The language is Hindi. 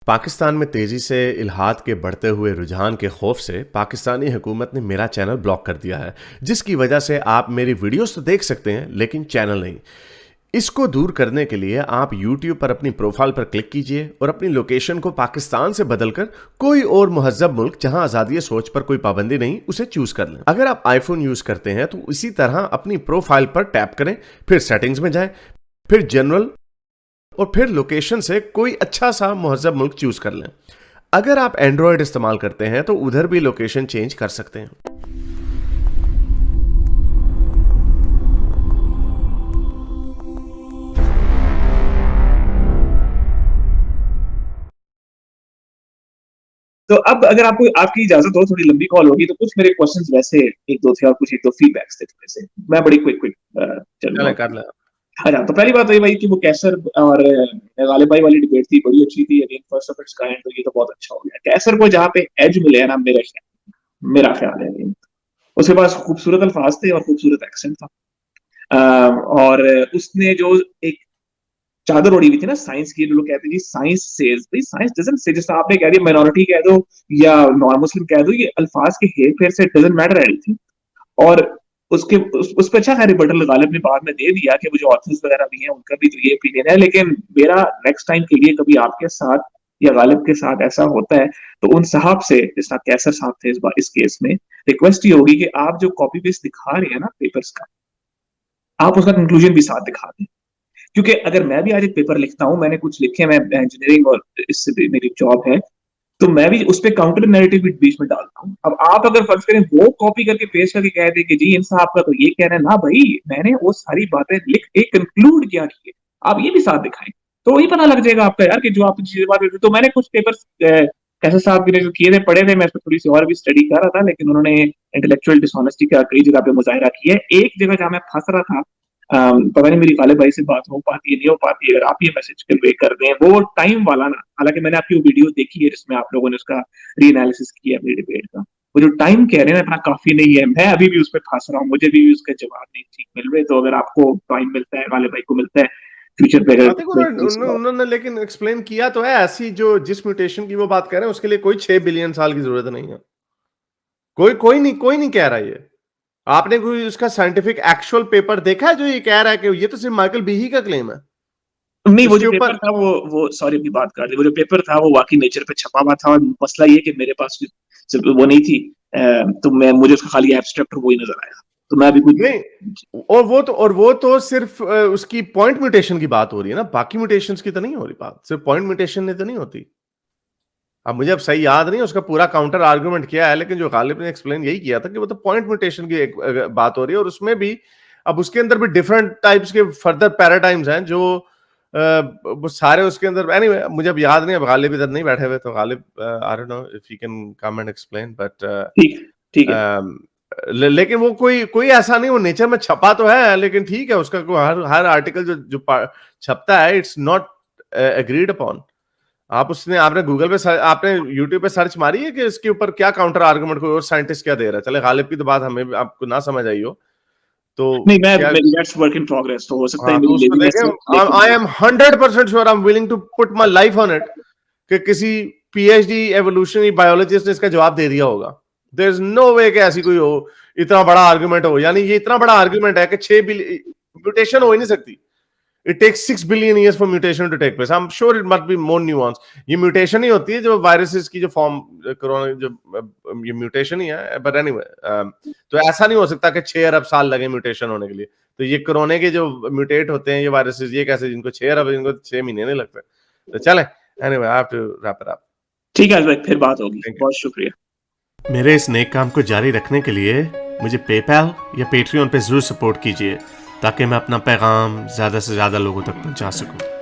पाकिस्तान में तेजी से इल्हाद के बढ़ते हुए रुझान के खौफ से पाकिस्तानी हुकूमत ने मेरा चैनल ब्लॉक कर दिया है, जिसकी वजह से आप मेरी वीडियोस तो देख सकते हैं लेकिन चैनल नहीं। इसको दूर करने के लिए आप YouTube पर अपनी प्रोफाइल पर क्लिक कीजिए और अपनी लोकेशन को पाकिस्तान से बदलकर कोई और मुहज़्ज़ब मुल्क जहां आज़ादी सोच पर कोई पाबंदी नहीं उसे चूज कर लें। अगर आप आईफोन यूज करते हैं तो इसी तरह अपनी प्रोफाइल पर टैप करें, फिर सेटिंग्स में जाएं, फिर जनरल और फिर लोकेशन से कोई अच्छा सा मुहज़्ज़ब मुल्क चूज कर लें। अगर आप एंड्रॉयड इस्तेमाल करते हैं तो उधर भी लोकेशन चेंज कर सकते हैं। तो अब अगर आपको आपकी इजाजत हो, थोड़ी लंबी कॉल होगी, तो कुछ मेरे क्वेश्चंस वैसे एक दो थे और कुछ एक दो फीडबैक्स थे थोड़े से। मैं बड़ी क्विक चलूंगा। कर लें। हाँ, तो पहली बात तो ये भाई कि वो कैसर और गालिब भाई वाली डिबेट थी, बड़ी अच्छी थी। Again first of its kind, तो ये तो बहुत अच्छा हो गया। कैसर को जहाँ पे एज मिले है ना, मेरा ख्याल है उसके पास खूबसूरत अल्फाज थे और खूबसूरत एक्सेंट था। और उसने जो एक चादर ओढ़ी हुई थी ना साइंस की, जो लोग कहते हैं जी साइंस सेज, भाई साइंस डजंट से, जैसे आपने कह दिया माइनॉरिटी कह दो या नॉन मुस्लिम कह दो, ये अल्फाज के हेर फेर से डजंट मैटर एनीथिंग। और उसके उस पर अच्छा खैर रिबटल गालिब ने बाद में दे दिया कि वो जो ऑथर्स वगैरह भी हैं उनका भी तो ये ओपिनियन है। लेकिन मेरा नेक्स्ट टाइम के लिए कभी आपके साथ या गालिब के साथ ऐसा होता है तो उन साहब से, जिस तरह कैसर साहब थे इस केस में, रिक्वेस्ट ये होगी कि आप जो कॉपी पेस्ट दिखा रहे हैं ना पेपर्स का, आप उसका कंक्लूजन भी साथ दिखा दें। क्योंकि अगर मैं भी आज एक पेपर लिखता हूं, मैंने कुछ लिखे, मैं इंजीनियरिंग और इससे भी मेरी जॉब है, तो मैं भी उस पर काउंटर नैरेटिव भी बीच में डालता हूं। अब आप अगर फर्ज करें वो कॉपी करके पेस्ट करके कह दे कि जी इन साहब का तो ये कह रहे हैं ना, भाई मैंने वो सारी बातें लिख के कंक्लूड किया की है, आप ये भी साथ दिखाएं, तो वही पता लग जाएगा आपका यार कि जो आप चीजें बात। तो मैंने कुछ पेपर कैसे साहब ने जो किए थे पढ़े थे, मैं इसमें थोड़ी सी और भी स्टडी कर रहा था, लेकिन उन्होंने इंटेलेक्चुअल डिसऑनेस्टी का कई जगह पे मुजाहरा किया है। एक जगह जहां मैं फंस रहा था, पता नहीं मेरी गालिब भाई से बात हो पाती है नहीं हो पाती है, अगर आप ये मैसेज कन्वे कर दें वो टाइम वाला ना, हालांकि मैंने आपकी वो वीडियो देखी है जिसमें आप लोगों ने उसका री एनालिसिस किया अपनी डिबेट का, वो जो टाइम कह रहे हैं अपना काफी नहीं है, मैं अभी भी उस पर फंस रहा हूँ, मुझे भी उसका जवाब नहीं ठीक मिल रहे। तो अगर आपको टाइम मिलता है, गालिब भाई को मिलता है फ्यूचर पे, आई थिंक उन्होंने लेकिन एक्सप्लेन किया तो है, ऐसी जो जिस म्यूटेशन की वो बात कर रहे हैं उसके लिए कोई 6 बिलियन साल की जरूरत नहीं है। कोई नहीं कह रहा ये। आपने कोई उसका साइंटिफिक एक्चुअल पेपर देखा है जो ये कह रहा है कि ये तो सिर्फ माइकल बीही का क्लेम है? नहीं, वो उसके जो पेपर ऊपर था वो सॉरी अपनी बात कर दी, वो जो पेपर था वो वाकई नेचर पे छपा हुआ था, और मसला ये कि मेरे पास सिर्फ वो नहीं थी, तो मुझे उसका खाली एब्स्ट्रैक्ट वो ही नजर आया, तो मैं अभी कुछ नहीं। और वो तो सिर्फ उसकी पॉइंट म्यूटेशन की बात हो रही है ना, बाकी म्यूटेशंस की तो नहीं हो रही बात, सिर्फ पॉइंट म्यूटेशन ने तो नहीं होती। अब मुझे अब सही याद नहीं उसका पूरा काउंटर आर्गुमेंट क्या है, लेकिन जो गालिब ने एक्सप्लेन यही किया था कि वो तो पॉइंट म्यूटेशन की एक बात हो रही है, और उसमें भी अब उसके अंदर भी डिफरेंट टाइप्स के फर्दर पैराडाइम्स हैं जो वो सारे उसके अंदर। एनीवे मुझे अब याद नहीं, अब गालिब इधर नहीं बैठे हुए, तो Ghalib I don't know if you can come and explain, but ठीक है। लेकिन वो कोई ऐसा नहीं, वो नेचर में छपा तो है, लेकिन ठीक है उसका हर आर्टिकल जो छपता है इट्स नॉट एग्रीड अपॉन। आपने गूगल पे आपने यूट्यूब पे सर्च मारी है कि इसके ऊपर क्या काउंटर आर्गुमेंट कोई और साइंटिस्ट क्या दे रहा है? चले गालिब की तो बात हमें आपको ना समझ आई हो, तो नहीं, मैं क्या? दैट्स वर्क इन प्रोग्रेस, तो हो सकता है हाँ, तो मेरी उसमें लेजीनेस है, देखें, लेकिन I am 100% sure, I am willing to put my life on it कि किसी पीएचडी एवोल्यूशनरी बायोलॉजिस्ट ने इसका जवाब दे दिया होगा। देयर इज नो वे कि ऐसी कोई हो, इतना बड़ा आर्गुमेंट हो, यानी ये इतना बड़ा आर्गुमेंट है कि 6 बिलियन म्यूटेशन हो ही नहीं सकती। It takes 6 billion years for mutation to take place. I'm sure it must be more nuanced. ये म्यूटेशन ही होती है जो वायरसेस की जो फॉर्म कोरोना जो ये म्यूटेशन ही है, बट एनीवे तो ऐसा नहीं हो सकता कि 6 अरब साल लगे म्यूटेशन होने के लिए। तो ये कोरोना के जो म्यूटेट होते हैं ये वायरसेस, ये कैसे जिनको 6 अरब, इनको 6 महीने नहीं लगते। तो चलें, anyway I have to wrap it up. ठीक है भाई, फिर बात होगी, बहुत शुक्रिया। मेरे इस नेक काम को जारी रखने के लिए मुझे पेपैल या पेट्रियन पे जरूर सपोर्ट कीजिए, ताकि मैं अपना पैगाम ज़्यादा से ज़्यादा लोगों तक पहुंचा सकूं।